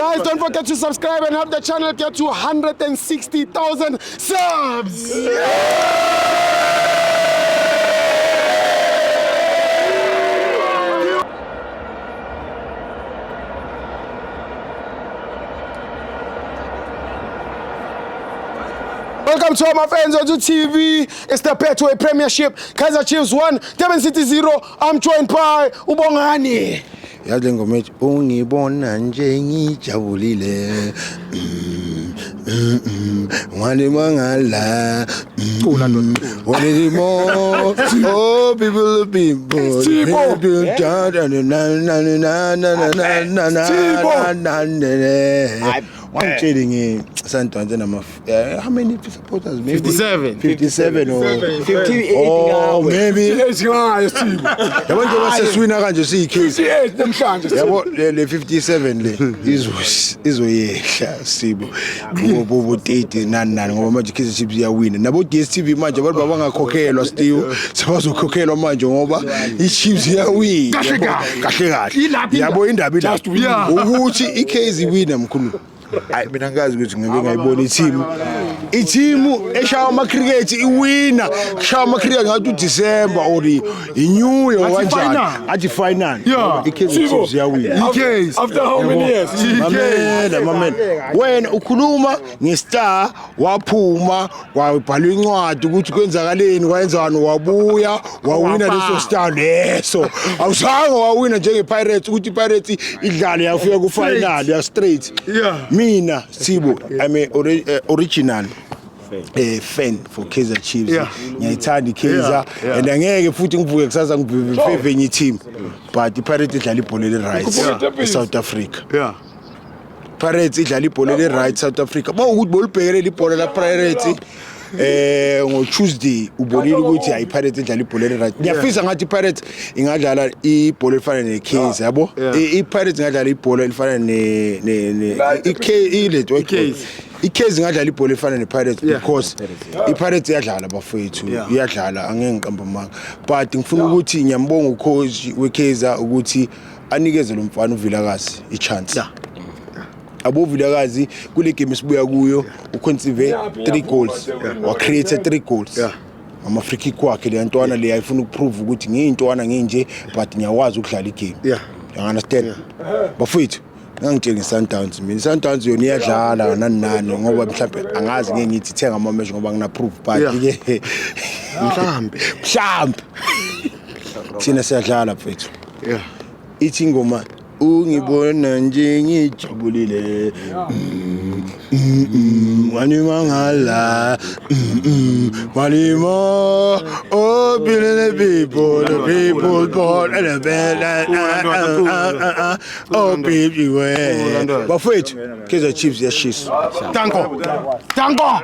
Guys, don't forget to subscribe and help the channel get to 160,000 subs. Welcome to all my fans on TV. It's the Betway Premiership. Kaizer Chiefs 1, Durban City 0. I'm joined by Ubongani. Yazi ngoma ethi ungibona nje ngijabulile ngwane mangala what is more oh people I'm trading Santos and how many supporters? Maybe 57 or 58. Oh, maybe. The one who win kanje see case. Yabo le 57 le izoyehla sibo. Ngoba 89 ngoba manje Kaizer Chiefs iyawina. Nabo DStv manje abantu bangakhokhelwa still. Sebazokhokhelwa manje ngoba iChiefs iyawina. Kahle. Yabo indaba ila. Ukuthi iCaizer iwina mkhulu. Hayi mina ngazi ukuthi ngeke ngayibona i-team eshaya ama cricket iwina shaya ama cricket ngathi uDecember or iNew Year kanjani athi final iCaizer Chiefs yawina After how many years? Mamen wena ukhuluma ngestar waphuma wabhala incwadi ukuthi kwenzakaleni kwenzani wabuya wawina leso star leso awuzange wawina njengePirates ukuthi iPirates idlale yafika ku final ya straight mina Sibo I'm a original fan for Kaizer Chiefs. Ngiyayithanda iKaizer and angeke futhi ngivuke kusasa ngiveve enye team but iPirates idlala ibhola le-right eSouth Africa. Pirates idlala ibhola le-right South Africa. Mawukuthi bolibhekelela ibhola laPirates ngo Tuesday ubonile ukuthi hayi iPirates idlala ibhola le-right. Ngiyafisa ngathi iPirates ingadlala ibhola elifana neCaizer yabo. iPirates ingadlala ibhola elifana iCaizer ingadlala ibhola elifana nePirates because iPirates iyadlala bafethu iyadlala angeke ngiqamba manga but ngifuna ukuthi ngiyambonga ucoach weCaizer ukuthi anikeze lo mfana uVilakazi ichance. Abo Vilakazi kule game sibuya kuyo uconceive 3 goals wa create 3 goals ama free kick wakhe le ntwana le ayifuna ukuprove ukuthi ngiyintwana nginje but ngiyawazi ukudlala igame. You understand? Bafethu ngangitshela Sundowns mina Sundowns yona iyadlala nani ngoba mhlawumbe angazi ngeke ngithi thenga ama match ngoba ngina proof but ke mhlawumbe thina siyadlala mfethu ithi ngoma ungibona nje ngijabulile wani mangala walimo oh people born and oh baby way bafethu Kaizer Chiefs yashisa. Danko